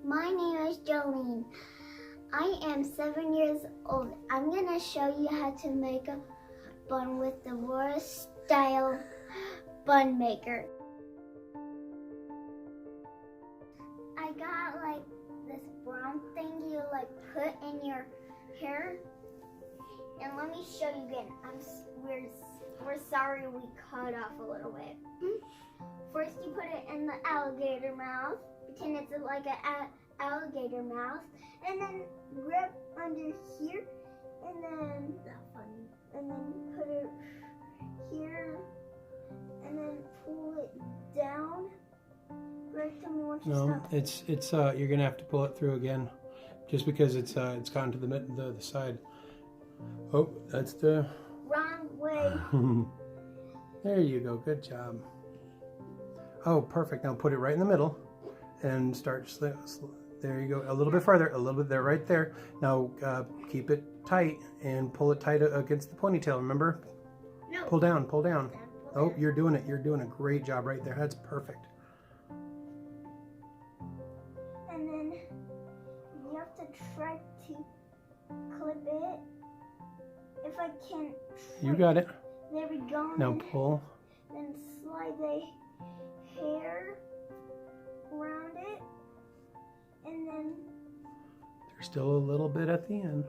My name is Jolene. I am 7 years old. I'm gonna show you how to make a bun with the Whirl-a-style bun maker. I got like this brown thing you like put in your hair. And let me show you again. We're sorry we cut off a little bit. First you put it in the alligator mouth. Pretend it's like an alligator mouth. And then grab under here. And then, and then put it here. And then pull it down. Greg, tell me once you stop. It's you're gonna have to pull it through again, just because it's gone to the side. Oh, that's the wrong way. There you go. Good job. Oh, perfect. Now put it right in the middle and start. There you go. A little bit farther. A little bit there. Right there. Now keep it tight and pull it tight against the ponytail. Remember? No. Pull down. Pull down. Oh, you're doing it. You're doing a great job right there. That's perfect. And then you have to try to clip it. If I can. You got it. There we go. Now pull. Then slide the hair around it. And then. There's still a little bit at the end.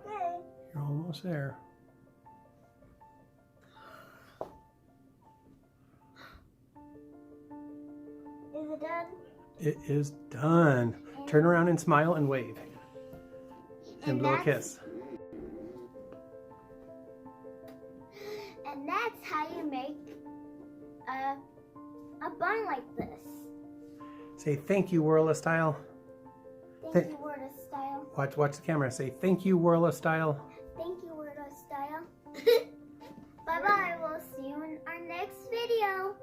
Okay. You're almost there. Is it done? It is done. Turn around and smile and wave. And blow a kiss. And that's how you make a bun like this. Say thank you, Whirl-a-style. Thank you, Whirl-a-style. Watch the camera. Say thank you, Whirl-a-style. Thank you, Whirl-a-style. Bye-bye. We'll see you in our next video.